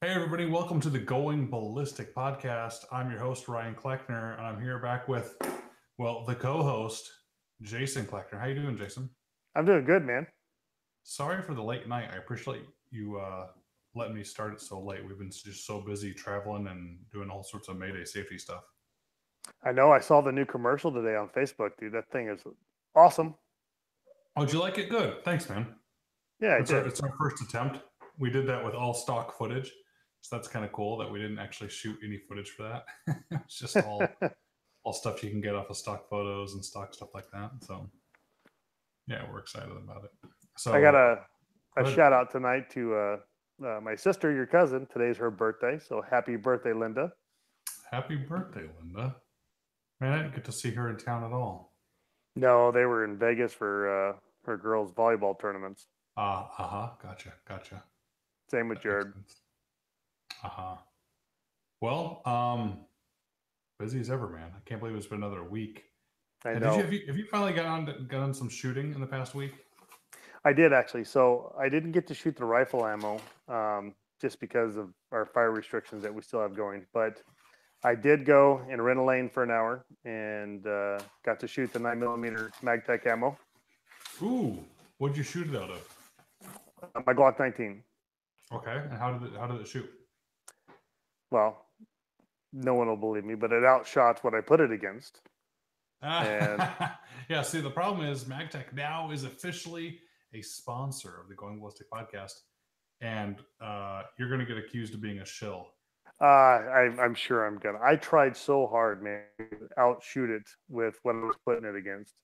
Hey, everybody, welcome to the Going Ballistic podcast. I'm your host, Ryan Kleckner, and I'm here back with, the co host, Jason Kleckner. How you doing, Jason? I'm doing good, man. Sorry for the late night. I appreciate you letting me start it so late. We've been just so busy traveling and doing all sorts of Mayday safety stuff. I know I saw the new commercial today on Facebook, dude. That thing is awesome. Oh, did you like it? Good. Thanks, man. Yeah, I It's our, did. it's our first attempt. We did that with all stock footage. So that's kind of cool that we didn't actually shoot any footage for that. It's just all stuff you can get off of stock photos and stock stuff like that. So yeah, we're excited about it. I got So a go ahead. shout out tonight to my sister, your cousin. Today's her birthday, so happy birthday, Linda. Happy birthday, Linda. Man, I didn't get to see her in town at all. No, they were in Vegas for her girls' volleyball tournaments. Gotcha, gotcha. Same with That makes Jared. sense. Uh-huh. Well, busy as ever, man. I can't believe it's been another week. I Did you know. have you finally got on some shooting in the past week? I did actually. So I didn't get to shoot the rifle ammo just because of our fire restrictions that we still have going. But I did go and rent a lane for an hour and got to shoot the 9mm MagTech ammo. Ooh, what'd you shoot it out of? My Glock 19. Okay, and how did it shoot? Well, no one will believe me, but it outshot what I put it against. And Yeah, see, the problem is MagTech now is officially a sponsor of the Going Ballistic podcast, and you're going to get accused of being a shill. I'm sure I'm gonna. I tried so hard, man, to outshoot it with what I was putting it against,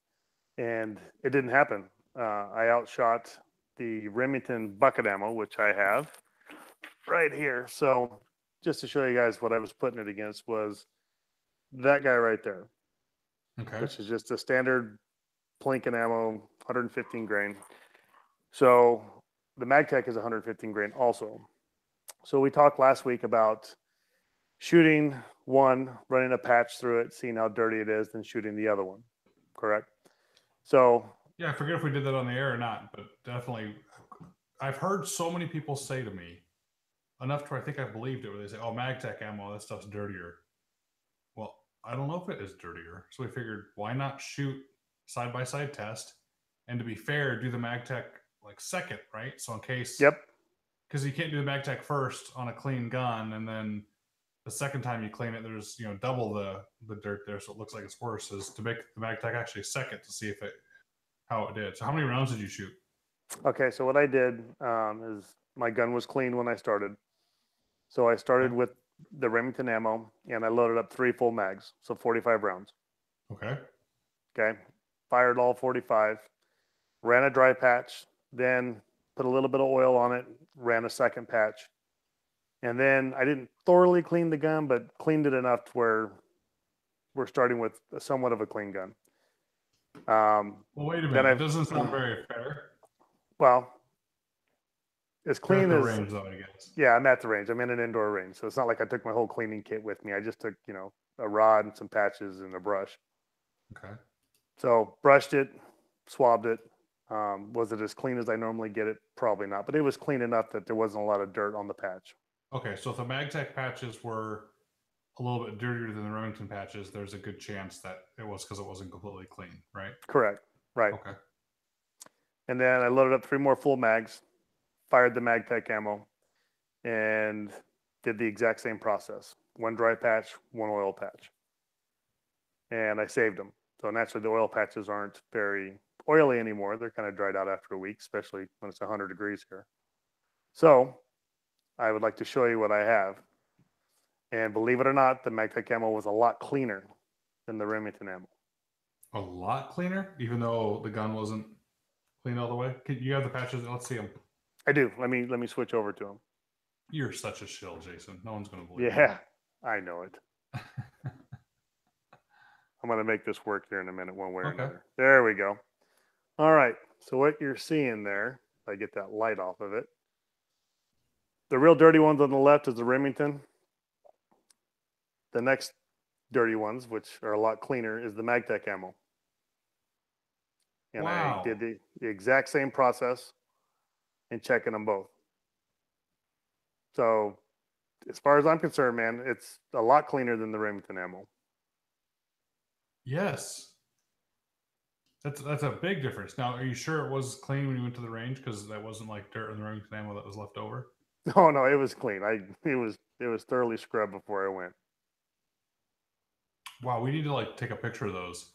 and it didn't happen. I outshot the Remington bucket ammo, which I have right here. So, just to show you guys what I was putting it against was that guy right there, Okay. which is just a standard Plinken ammo, 115 grain. So the MagTech is 115 grain also. So we talked last week about shooting one, running a patch through it, seeing how dirty it is, then shooting the other one. Correct. So Yeah, I forget if we did that on the air or not, but definitely, I've heard so many people say to me enough to where I think I believed it. Where they say, "Oh, MagTech ammo, that stuff's dirtier." Well, I don't know if it is dirtier, so we figured why not shoot side by side test, and to be fair, do the MagTech like second, right? So in case yep, because you can't do the MagTech first on a clean gun, and then the second time you clean it, there's double the dirt there, so it looks like it's worse. Is to make the MagTech actually second to see if it how it did. So how many rounds did you shoot? okay. So what I did is my gun was clean when I started. So I started Okay. with the Remington ammo and I loaded up 3 full mags, so 45 rounds. Okay. Okay, fired all 45. Ran a dry patch, then put a little bit of oil on it. Ran a second patch, and then I didn't thoroughly clean the gun, but cleaned it enough to where we're starting with somewhat of a clean gun. Well, wait a Then minute. That I've, doesn't sound very fair. well, as You're at clean the as, range, though, I guess. yeah, I'm at the range. I'm in an indoor range. So it's not like I took my whole cleaning kit with me. I just took, a rod and some patches and a brush. Okay. So brushed it, swabbed it. Was it as clean as I normally get it? Probably not, but it was clean enough that there wasn't a lot of dirt on the patch. Okay. So if the MagTech patches were a little bit dirtier than the Remington patches, there's a good chance that it was because it wasn't completely clean, right? Correct. Right. Okay. And then I loaded up 3 more full mags, fired the MagTech ammo, and did the exact same process. One dry patch, one oil patch. And I saved them. So naturally, the oil patches aren't very oily anymore. They're kind of dried out after a week, especially when it's 100 degrees here. So I would like to show you what I have. And believe it or not, the MagTech ammo was a lot cleaner than the Remington ammo. A lot cleaner, even though the gun wasn't clean all the way. You have the patches? Let's see them. I do. Let me switch over to them. You're such a shill, Jason. No one's going to believe you. Yeah, I know it. I'm going to make this work here in a minute, one way or Okay. another. There we go. All right. So what you're seeing there, if I get that light off of it, the real dirty ones on the left is the Remington. The next dirty ones, which are a lot cleaner, is the MagTech ammo. And I did Wow. the exact same process in checking them both. So as far as I'm concerned, man, it's a lot cleaner than the Remington ammo. Yes. That's a big difference. Now, are you sure it was clean when you went to the range? Because that wasn't like dirt in the Remington ammo that was left over. Oh no, it was clean. It was thoroughly scrubbed before I went. Wow, we need to like take a picture of those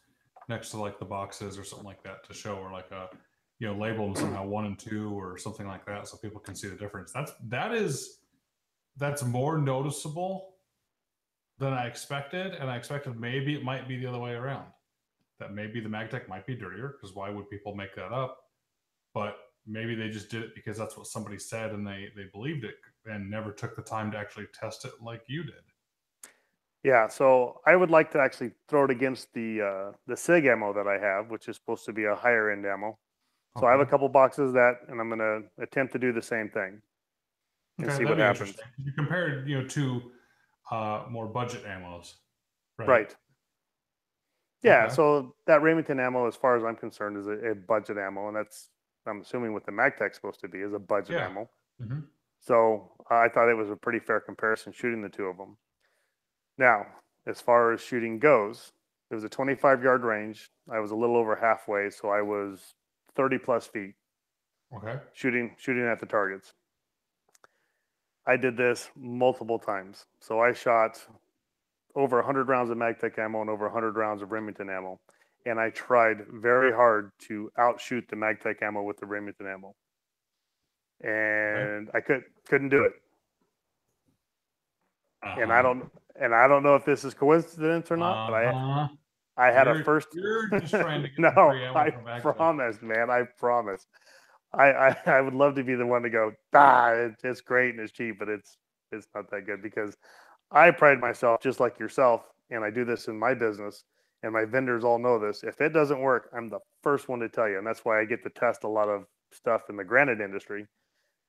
next to like the boxes or something like that to show, or like a, you know, label them somehow 1 and 2 or something like that, so people can see the difference. That's more noticeable than I expected, and I expected maybe it might be the other way around. That maybe the MagTech might be dirtier, because why would people make that up? But maybe they just did it because that's what somebody said and they believed it and never took the time to actually test it like you did. Yeah, so I would like to actually throw it against the SIG ammo that I have, which is supposed to be a higher end ammo. So I have a Okay. couple boxes of that, and I'm going to attempt to do the same thing and Okay, see that'd what be happens. interesting. You compared, you know, to more budget ammos, right? Right. Yeah, Okay. so that Remington ammo, as far as I'm concerned, is a budget ammo, and that's, I'm assuming what the MagTech's supposed to be is a budget Yeah. ammo. Mm-hmm. So I thought it was a pretty fair comparison shooting the two of them. Now, as far as shooting goes, it was a 25-yard range. I was a little over halfway, so I was 30 plus feet Okay. shooting at the targets. I did this multiple times. So I shot over 100 rounds of MagTech ammo and over 100 rounds of Remington ammo. And I tried very hard to outshoot the MagTech ammo with the Remington ammo. Okay. And I couldn't do it. And I Uh-huh. don't and I don't know if this is coincidence or not, but Uh-huh. I had a You're first. you're just trying to get some No, free ammo I from MagTech. promise, man. I promise. I would love to be the one to go, it's great and it's cheap, but it's not that good, because I pride myself just like yourself, and I do this in my business, and my vendors all know this. If it doesn't work, I'm the first one to tell you, and that's why I get to test a lot of stuff in the granite industry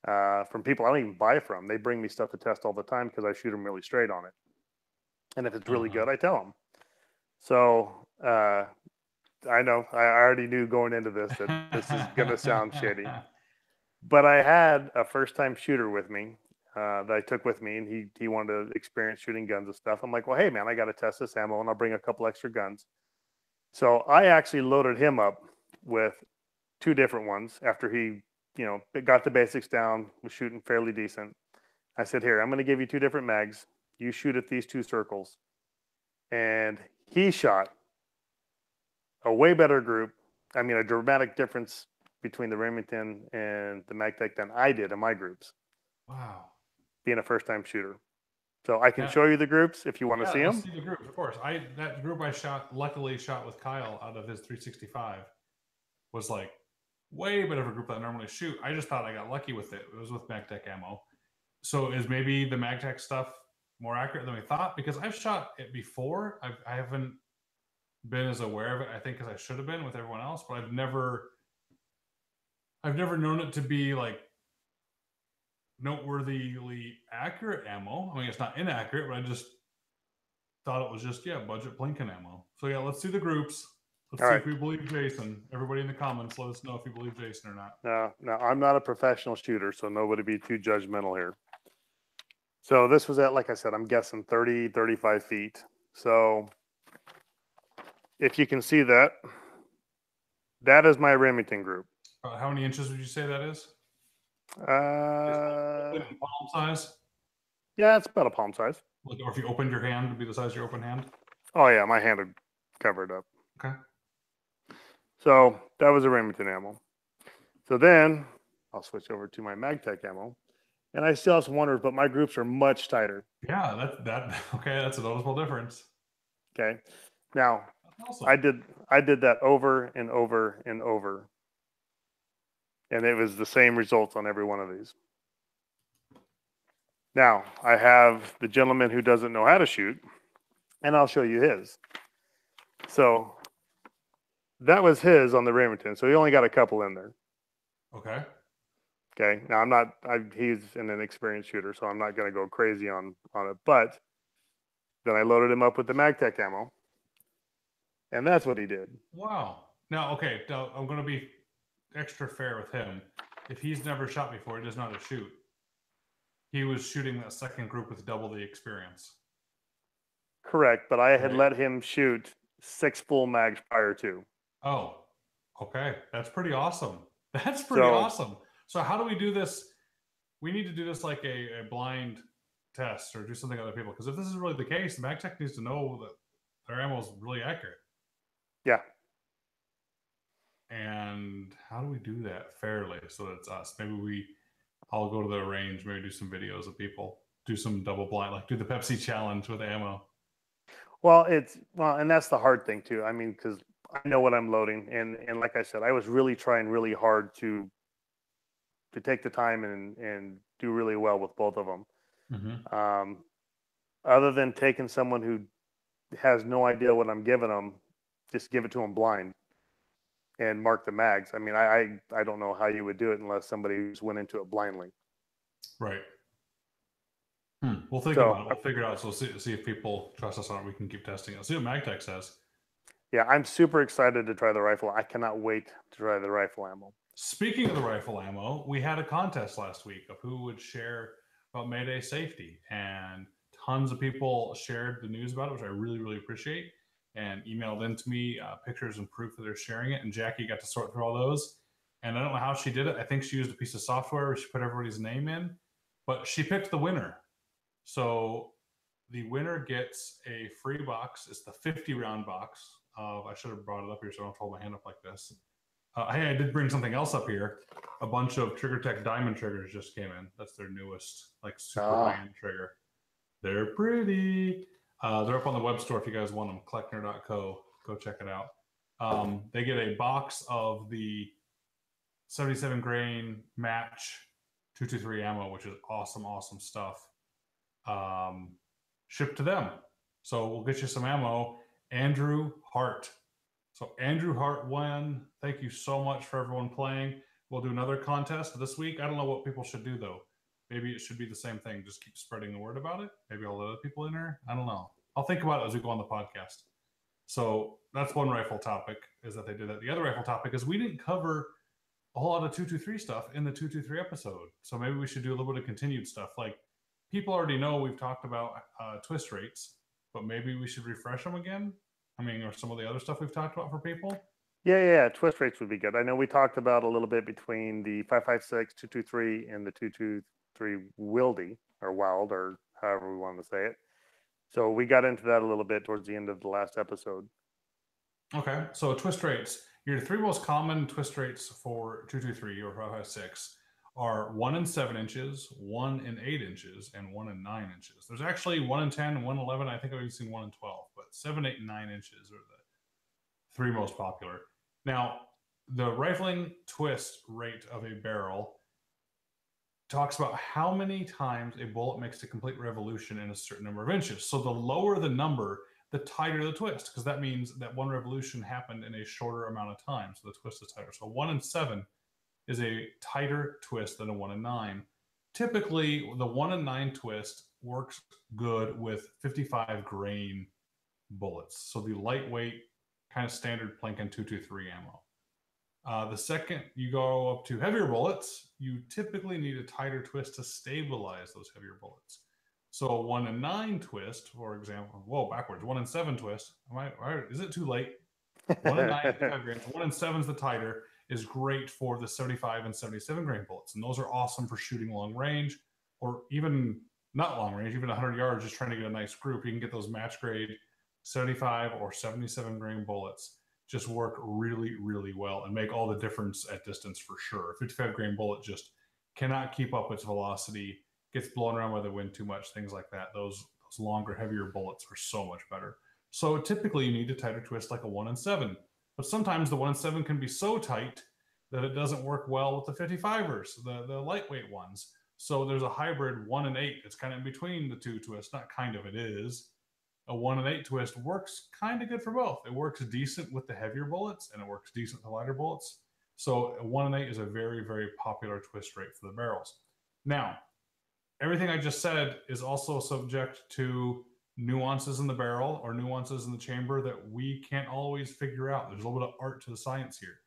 from people I don't even buy from. They bring me stuff to test all the time because I shoot them really straight on it, and if it's really Uh-huh. good, I tell them. So I know I already knew going into this that this is gonna sound shitty, but I had a first time shooter with me that I took with me, and he wanted to experience shooting guns and stuff. I'm like, well, hey man, I got to test this ammo, and I'll bring a couple extra guns. So I actually loaded him up with two different ones after he, got the basics down, was shooting fairly decent. I said, here, I'm going to give you two different mags. You shoot at these two circles, and he shot a way better group. I mean, a dramatic difference between the Remington and the MagTech than I did in my groups, Wow. being a first time shooter. So I can Now, show you the groups if you want to yeah, see let's them. see the groups, of course. That group I luckily shot with Kyle out of his 365 was like way better of a group than I normally shoot. I just thought I got lucky with it. It was with MagTech ammo. So is maybe the MagTech stuff more accurate than we thought? Because I've shot it before. I haven't been as aware of it, I think, as I should have been with everyone else, but I've never known it to be like noteworthily accurate ammo. I mean, it's not inaccurate, but I just thought it was just, yeah, budget Plinken ammo. So yeah, let's see the groups. Let's All see right. if we believe Jason. Everybody in the comments, let us know if you believe Jason or not. Now I'm not a professional shooter, so nobody be too judgmental here. So this was at, like I said, I'm guessing 30, 35 feet. So if you can see that, that is my Remington group. How many inches would you say that is? Is Uh, it palm size? yeah, it's about a palm size. Like, or if you opened your hand, it'd be the size of your open hand. Oh yeah, my hand would cover it up. Okay. So that was a Remington ammo. So then I'll switch over to my MagTech ammo, and I still have some wonders, but my groups are much tighter. Yeah, that okay. That's a noticeable difference. Okay, now That's awesome. I did that over and over and over, and it was the same results on every one of these. Now I have the gentleman who doesn't know how to shoot, and I'll show you his. So that was his on the Remington. So he only got a couple in there. Okay. Okay. Now he's an inexperienced shooter, so I'm not going to go crazy on it. But then I loaded him up with the MagTech ammo, and that's what he did. Wow. Now, okay. Now I'm going to be extra fair with him. If he's never shot before, he doesn't know how to shoot. he was shooting that second group with double the experience. Correct, but I had Right. let him shoot 6 full mags prior to. Oh, okay. That's pretty awesome. That's pretty So awesome. So how do we do this? We need to do this like a blind test or do something with other people. Because if this is really the case, the MagTech needs to know that their ammo is really accurate. yeah, And how do we do that fairly so that it's us? Maybe I'll go to the range, maybe do some videos of people, do some double blind, like do the Pepsi challenge with ammo. well, and that's the hard thing too. I mean, because I know what I'm loading, and like I said, I was really trying really hard to take the time and do really well with both of them. Mm-hmm. Other than taking someone who has no idea what I'm giving them, just give it to them blind and mark the mags. I mean, I don't know how you would do it unless somebody just went into it blindly. Right. We'll think So about it. We'll figure it out. So see if people trust us on it. We can keep testing it. See what MagTech says. yeah, I'm super excited to try the rifle. I cannot wait to try the rifle ammo. Speaking of the rifle ammo, we had a contest last week of who would share about Mayday safety, and tons of people shared the news about it, which I really, really appreciate, and emailed in to me pictures and proof that they're sharing it. And Jackie got to sort through all those. And I don't know how she did it. I think she used a piece of software where she put everybody's name in, but she picked the winner. So the winner gets a free box. It's the 50 round box of, I should have brought it up here so I don't hold my hand up like this. Hey, I did bring something else up here. A bunch of TriggerTech diamond triggers just came in. That's their newest, like super high-end trigger. They're pretty. They're up on the web store if you guys want them. Kleckner.co. Go check it out. They get a box of the 77 grain match 223 ammo, which is awesome, awesome stuff. Shipped to them. So we'll get you some ammo. Andrew Hart. So Andrew Hart won. Thank you so much for everyone playing. We'll do another contest this week. I don't know what people should do though. Maybe it should be the same thing. Just keep spreading the word about it. Maybe I'll let other people in there. I don't know. I'll think about it as we go on the podcast. So that's one rifle topic, is that they did that. The other rifle topic is we didn't cover a whole lot of 223 stuff in the 223 episode. So maybe we should do a little bit of continued stuff. Like people already know we've talked about twist rates, but maybe we should refresh them again. I mean, or some of the other stuff we've talked about for people. Yeah. Twist rates would be good. I know we talked about a little bit between the 5.56, 223, and the 223 Wildy or Wild or however we want to say it. So we got into that a little bit towards the end of the last episode. Okay, so twist rates. Your three most common twist rates for 223 or 5.56 are 1 and 7 inches, 1 and 8 inches, and 1 and 9 inches. There's actually 1 and 10 and 1 and 11. I think I've even seen 1 and 12, but 7, 8, and 9 inches are the three most popular. Now, the rifling twist rate of a barrel talks about how many times a bullet makes a complete revolution in a certain number of inches. So the lower the number, the tighter the twist, because that means that one revolution happened in a shorter amount of time. So the twist is tighter. So 1 and 7 is a tighter twist than a 1 and 9. Typically, the 1 and 9 twist works good with 55 grain bullets. So the lightweight, kind of standard Plinken 223 ammo. The second you go up to heavier bullets, you typically need a tighter twist to stabilize those heavier bullets. So a 1 and 9 twist, for example, 1 and 7 twist. Is it too late? 1 and 9 5 grains. 1 and 7 is the tighter, is great for the 75 and 77 grain bullets. And those are awesome for shooting long range, or even not long range, even 100 yards, just trying to get a nice group. You can get those match grade 75 or 77 grain bullets. Just work really, really well and make all the difference at distance for sure. A 55 grain bullet just cannot keep up its velocity, gets blown around by the wind too much, things like that. Those longer, heavier bullets are so much better. So typically you need a tighter twist like a 1 and 7. But sometimes the 1 and 7 can be so tight that it doesn't work well with the 55ers, the lightweight ones. So there's a hybrid 1 and 8. It's kind of in between the two twists. Not kind of, it is. A 1 and 8 twist works kind of good for both. It works decent with the heavier bullets and it works decent with the lighter bullets. So a 1 and 8 is a very, very popular twist rate for the barrels. Now, everything I just said is also subject to nuances in the barrel or nuances in the chamber that we can't always figure out. There's a little bit of art to the science here.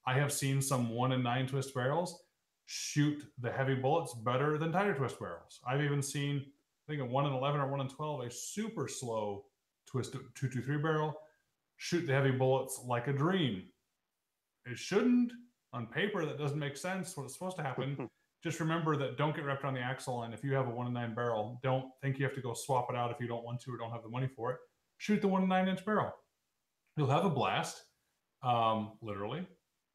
I have seen some 1 and 9 twist barrels shoot the heavy bullets better than tighter twist barrels. I've even seen, I think a 1 in 11 or 1 in 12, a super slow twist 223 barrel shoot the heavy bullets like a dream. It shouldn't. On paper, that doesn't make sense. What's supposed to happen. Just remember that don't get wrapped around the axle, and if you have a 1 in 9 barrel, don't think you have to go swap it out if you don't want to or don't have the money for it. Shoot the 1 in 9 inch barrel. You'll have a blast, literally,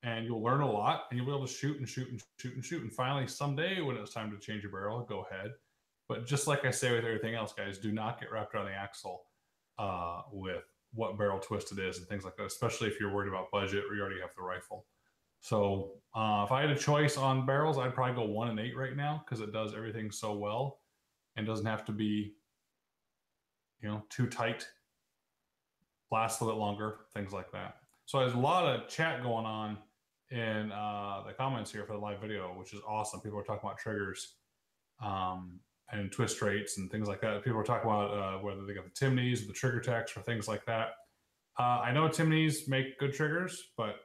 and you'll learn a lot, and you'll be able to shoot and shoot and shoot and shoot. And finally, someday when it's time to change your barrel, go ahead. But just like I say with everything else, guys, do not get wrapped around the axle with what barrel twist it is and things like that, especially if you're worried about budget or you already have the rifle. So if I had a choice on barrels, I'd probably go 1 in 8 right now because it does everything so well and doesn't have to be, too tight, lasts a little bit longer, things like that. So there's a lot of chat going on in the comments here for the live video, which is awesome. People are talking about triggers and twist rates and things like that. People are talking about whether they got the Timneys or the trigger techs or things like that. I know Timneys make good triggers, but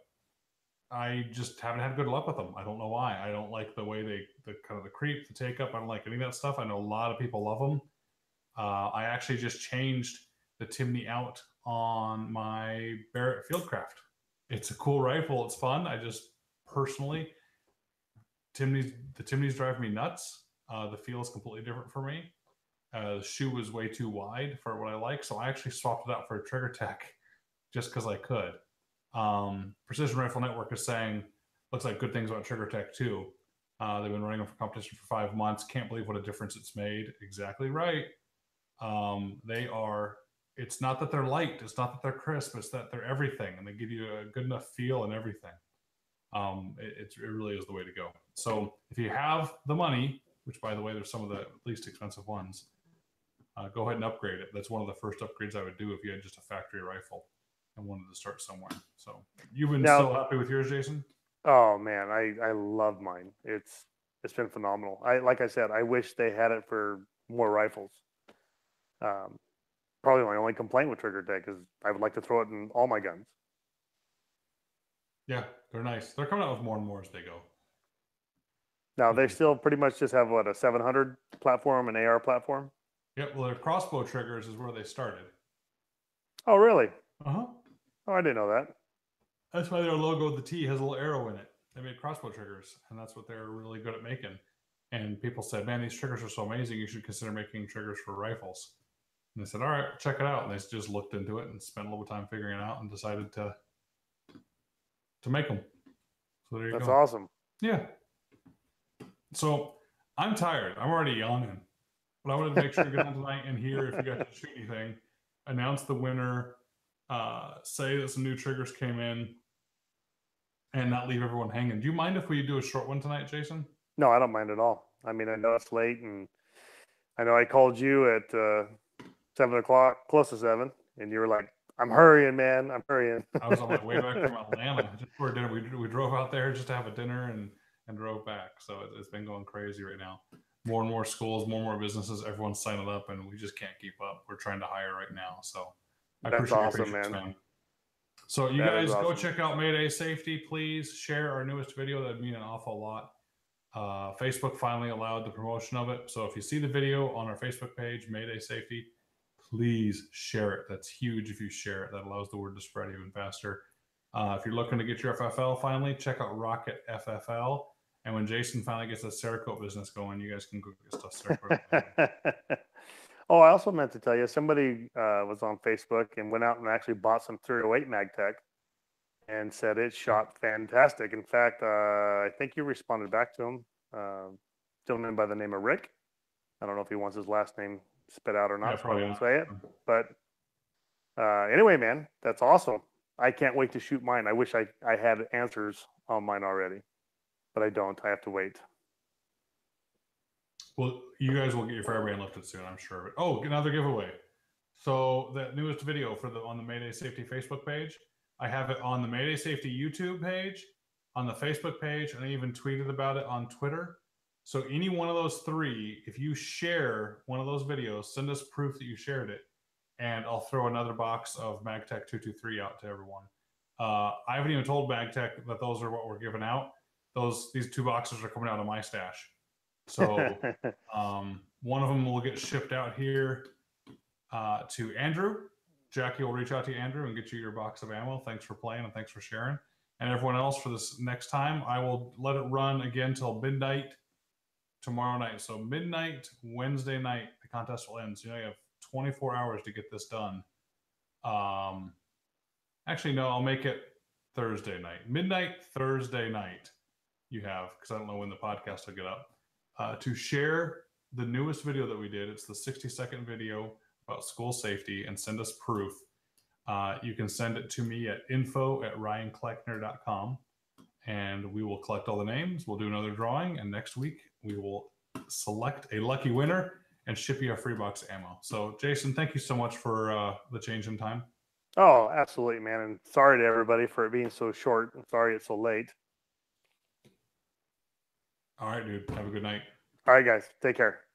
I just haven't had good luck with them. I don't know why. I don't like the way the kind of the creep, the take up. I don't like any of that stuff. I know a lot of people love them. I actually just changed the Timney out on my Barrett Fieldcraft. It's a cool rifle. It's fun. I just personally, the Timneys drive me nuts. The feel is completely different for me. The shoe was way too wide for what I like, so I actually swapped it out for a Trigger Tech just because I could. Precision Rifle Network is saying looks like good things about Trigger Tech too. They've been running them for competition for 5 months. Can't believe what a difference it's made. Exactly right. They are. It's not that they're light. It's not that they're crisp. It's that they're everything, and they give you a good enough feel and everything. It really is the way to go. So if you have the money, which by the way, there's some of the least expensive ones, go ahead and upgrade it. That's one of the first upgrades I would do if you had just a factory rifle and wanted to start somewhere. So you've been still happy with yours, Jason? Oh man, I love mine. It's been phenomenal. Like I said, I wish they had it for more rifles. Probably my only complaint with Trigger Tech is I would like to throw it in all my guns. Yeah, they're nice. They're coming out with more and more as they go. Now they still pretty much just have a 700 platform, an AR platform. Yep. Well, their crossbow triggers is where they started. Oh really? Oh, I didn't know that. That's why their logo, the T, has a little arrow in it. They made crossbow triggers, and that's what they're really good at making. And people said, "Man, these triggers are so amazing. You should consider making triggers for rifles." And they said, "All right, check it out." And they just looked into it and spent a little time figuring it out and decided to make them. So there you go. That's awesome. Yeah. So I'm tired. I'm already yawning. But I wanted to make sure to get on tonight and hear if you got to shoot anything, announce the winner, say that some new triggers came in, and not leave everyone hanging. Do you mind if we do a short one tonight, Jason? No, I don't mind at all. I mean, I know it's late, and I know I called you at 7 o'clock, close to 7, and you were like, "I'm hurrying, man. I'm hurrying." I was on my way back from Atlanta just for dinner. We drove out there just to have a dinner and drove back. So it's been going crazy right now. More and more schools, more and more businesses. Everyone's signing up, and we just can't keep up. We're trying to hire right now. So I appreciate awesome, your patience, man. So you guys go check out Mayday Safety. Please share our newest video. That'd mean an awful lot. Facebook finally allowed the promotion of it. So if you see the video on our Facebook page, Mayday Safety, please share it. That's huge if you share it. That allows the word to spread even faster. If you're looking to get your FFL finally, check out Rocket FFL. And when Jason finally gets that Cerakote business going, you guys can go get stuff Cerakote. Oh, I also meant to tell you, somebody was on Facebook and went out and actually bought some 308 MagTech and said it shot fantastic. In fact, I think you responded back to him, gentleman by the name of Rick. I don't know if he wants his last name spit out or not, so I won't say it. But anyway, man, that's awesome. I can't wait to shoot mine. I wish I had answers on mine already, but I don't. I have to wait. Well, you guys will get your Firebrand lifted soon, I'm sure. Oh, another giveaway. So that newest video on the Mayday Safety Facebook page, I have it on the Mayday Safety YouTube page, on the Facebook page, and I even tweeted about it on Twitter. So any one of those three, if you share one of those videos, send us proof that you shared it, and I'll throw another box of MagTech 223 out to everyone. I haven't even told MagTech that those are what we're giving out. these 2 boxes are coming out of my stash. So one of them will get shipped out here to Andrew. Jackie will reach out to Andrew and get you your box of ammo. Thanks for playing and thanks for sharing. And everyone else, for this next time, I will let it run again till midnight tomorrow night. So midnight Wednesday night, the contest will end. So you have 24 hours to get this done. Actually, no, I'll make it Thursday night. Midnight Thursday night you have, because I don't know when the podcast will get up, to share the newest video that we did. It's the 60-second video about school safety, and send us proof. You can send it to me at info@ryankleckner.com, and we will collect all the names. We'll do another drawing, and next week we will select a lucky winner and ship you a free box of ammo. So, Jason, thank you so much for the change in time. Oh, absolutely, man. And sorry to everybody for it being so short. I'm sorry it's so late. All right, dude. Have a good night. All right, guys. Take care.